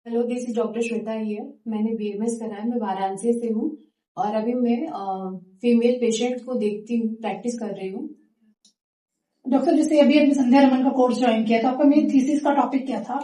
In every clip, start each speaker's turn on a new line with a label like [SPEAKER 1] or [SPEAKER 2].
[SPEAKER 1] Hello, this is doctor Shweta here. मैंने BMS करा है। मैं वाराणसी से हूँ और अभी मैं फीमेल पेशेंट को देखती हूँ, प्रैक्टिस कर रही हूँ।
[SPEAKER 2] डॉक्टर, जैसे अभी आपने संध्या रमन का कोर्स ज्वाइन किया, तो आपका मेन थीसिस का टॉपिक क्या था?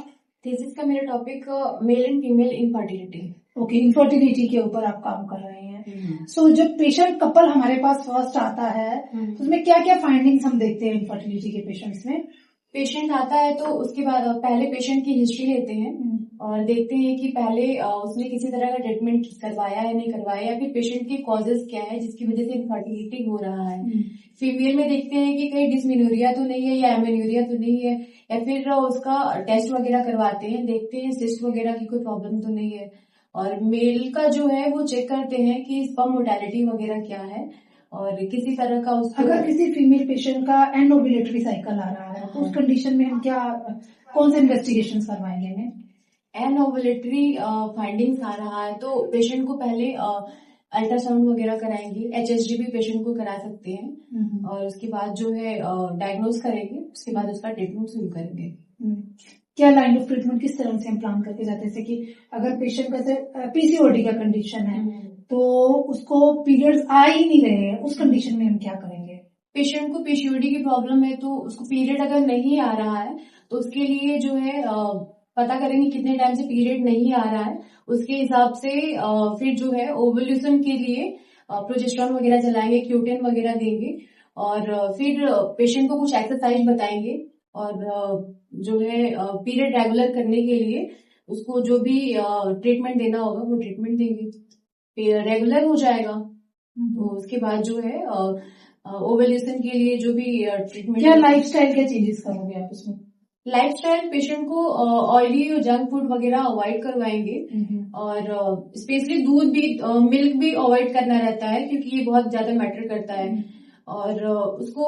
[SPEAKER 1] थीसिस का मेरा topic male and female infertility.
[SPEAKER 2] Okay, infertility के ऊपर आप काम कर रहे हैं। सो जब पेशेंट कपल हमारे पास फर्स्ट आता है तो उसमें क्या क्या फाइंडिंग्स हम देखते हैं इनफर्टिलिटी के पेशेंट्स में?
[SPEAKER 1] पेशेंट आता है तो उसके बाद पहले पेशेंट की हिस्ट्री लेते हैं और देखते हैं कि पहले उसने किसी तरह का ट्रीटमेंट करवाया है, नहीं करवाया, या फिर पेशेंट के कॉजेज क्या है जिसकी वजह से इनफर्टिलिटी हो रहा है। फीमेल में देखते हैं कि कहीं डिसमेनोरिया तो नहीं है या एमेन्योरिया तो नहीं है, या फिर उसका टेस्ट वगैरह करवाते हैं, देखते हैं सिस्ट वगैरह की कोई प्रॉब्लम तो नहीं है। और मेल का जो है वो चेक करते हैं कि स्पर्म मोर्टेलिटी वगैरह क्या है और किसी तरह का उसको।
[SPEAKER 2] अगर किसी फीमेल पेशेंट का एनओव्यूलेटरी साइकिल आ रहा है तो उस कंडीशन में हम कौन से इन्वेस्टिगेशन करवाएंगे?
[SPEAKER 1] एनओव्यूलेटरी फाइंडिंग्स आ रहा है तो पेशेंट को पहले अल्ट्रासाउंड वगैरह कराएंगे। एचएसजी भी पेशेंट को करा सकते हैं और उसके बाद जो है डायग्नोज करेंगे, उसके बाद उसका ट्रीटमेंट शुरू करेंगे।
[SPEAKER 2] क्या लाइन ऑफ ट्रीटमेंट किस तरह से हम प्लान करके जाते हैं? जैसे कि अगर पेशेंट का पीसीओडी का कंडीशन है तो उसको पीरियड्स आ ही नहीं रहे हैं, उस कंडीशन में हम क्या करेंगे?
[SPEAKER 1] पेशेंट को पीसीओडी की प्रॉब्लम है तो उसको पीरियड अगर नहीं आ रहा है तो उसके लिए जो है पता करेंगे कितने टाइम से पीरियड नहीं आ रहा है, उसके हिसाब से फिर जो है ओवुलेशन के लिए प्रोजेस्टेरोन वगैरह चलाएंगे, क्यूटेन वगैरह देंगे और फिर पेशेंट को कुछ एक्सरसाइज बताएंगे और जो है पीरियड रेगुलर करने के लिए उसको जो भी ट्रीटमेंट देना होगा वो ट्रीटमेंट देंगे, रेगुलर हो जाएगा। तो उसके बाद जो है ओवुलेशन के लिए जो भी ट्रीटमेंट।
[SPEAKER 2] क्या लाइफस्टाइल के चेंजेस करोगे आप उसमें?
[SPEAKER 1] लाइफस्टाइल पेशेंट को ऑयली और जंक फूड वगैरह अवॉइड करवाएंगे और स्पेशली दूध भी, मिल्क भी अवॉइड करना रहता है क्योंकि ये बहुत ज्यादा मैटर करता है। और उसको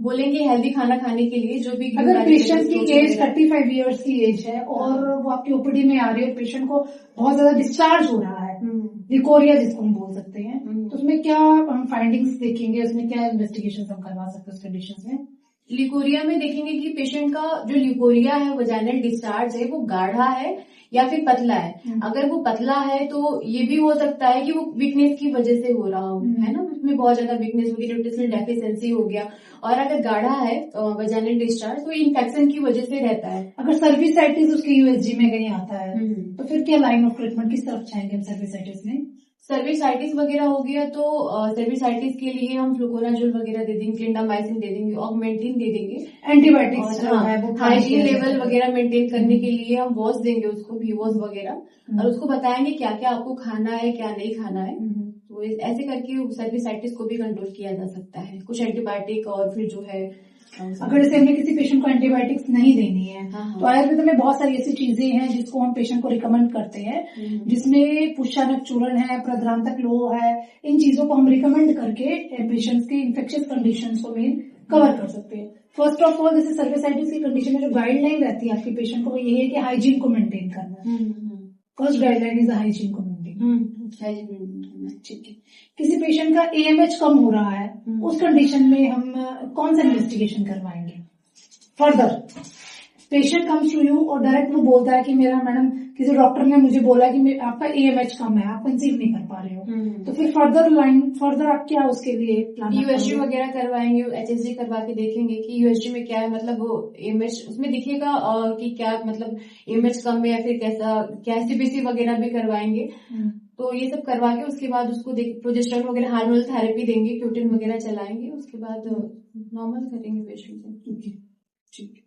[SPEAKER 1] बोलेंगे हेल्दी खाना खाने के लिए, जो भी।
[SPEAKER 2] अगर पेशेंट की एज 35 ईयर्स की एज है और वो आपकी ओपीडी में आ रही है, पेशेंट को बहुत ज्यादा डिस्चार्ज हो रहा है, लिकोरिया जिसको हम बोल सकते हैं, तो उसमें क्या हम फाइंडिंग्स देखेंगे? उसमें क्या इन्वेस्टिगेशन हम करवा सकते हैं उस कंडीशन में?
[SPEAKER 1] लिकोरिया में देखेंगे कि पेशेंट का जो लिकोरिया है, वजाइनल डिस्चार्ज है, वो गाढ़ा है या फिर पतला है। अगर वो पतला है तो ये भी हो सकता है कि वो वीकनेस की वजह से हो रहा हो, है ना, उसमें बहुत ज्यादा वीकनेस होगी, न्यूट्रिशनल डेफिशिएंसी हो गया। और अगर गाढ़ा है वजाइनल डिस्चार्ज तो इन्फेक्शन की वजह से रहता है।
[SPEAKER 2] अगर सर्विसाइटिस उसके यूएसजी में कहीं आता है तो फिर क्या लाइन ऑफ ट्रीटमेंट किस तरफ जाएंगे हम सर्विसाइटिस में?
[SPEAKER 1] सर्विसाइटिस वगैरह हो गया तो सर्विसाइटिस के लिए हम फ्लुकोनाजोल वगैरह दे देंगे, क्लिंडामाइसिन दे देंगे, ऑगमेंटिन दे देंगे,
[SPEAKER 2] एंटीबायोटिक्स
[SPEAKER 1] हाइजीन लेवल वगैरह मेंटेन करने के लिए हम वॉश देंगे उसको, भी वॉश वगैरह, और उसको बताएंगे क्या क्या आपको खाना है, क्या नहीं खाना है। तो ऐसे करके सर्विसाइटिस को भी कंट्रोल किया जा सकता है। कुछ एंटीबायोटिक और फिर जो है
[SPEAKER 2] अगर जैसे हमें किसी पेशेंट को एंटीबायोटिक्स नहीं देनी है तो आयुर्वेद में बहुत सारी ऐसी चीजें हैं जिसको हम पेशेंट को रिकमेंड करते हैं, जिसमें पुष्पानक चूर्ण है, प्रद्रांतक लोह है। इन चीजों को हम रिकमेंड करके पेशेंट्स की इन्फेक्शियस कंडीशंस को मेन कवर कर सकते हैं। फर्स्ट ऑफ ऑल, जैसे सर्विसाइटिस की कंडीशन में जो गाइडलाइन रहती है आपके पेशेंट को, यही है कि हाइजीन को मेंटेन करना है। फर्स्ट गाइडलाइन इज हाइजीन को मेंटेन। ठीक है। किसी पेशेंट का एएमएच कम हो रहा है, उस कंडीशन में हम कौन सा इन्वेस्टिगेशन करवाएंगे? Further patient comes to you और डायरेक्ट वो बोलता है कि मेरा मैडम किसी डॉक्टर ने मुझे बोला कि आपका एएमएच कम है, आप कंसीव नहीं कर पा रहे हो, तो फिर फर्दर आप क्या उसके लिए प्लान?
[SPEAKER 1] यूएसजी वगैरह करवाएंगे, एचएसजी करवा के देखेंगे कि यूएसजी में क्या है, मतलब वो एएमएच उसमें दिखेगा कि क्या मतलब एएमएच कम है या फिर कैसा, क्या सीबीसी वगैरह भी करवाएंगे। तो ये सब करवा के उसके बाद उसको प्रोजेस्टेरोन वगैरह हार्मोनल थेरेपी देंगे, क्यूटिन वगैरह चलाएंगे, उसके बाद नॉर्मल करेंगे पेशेंट को।
[SPEAKER 2] ठीक है।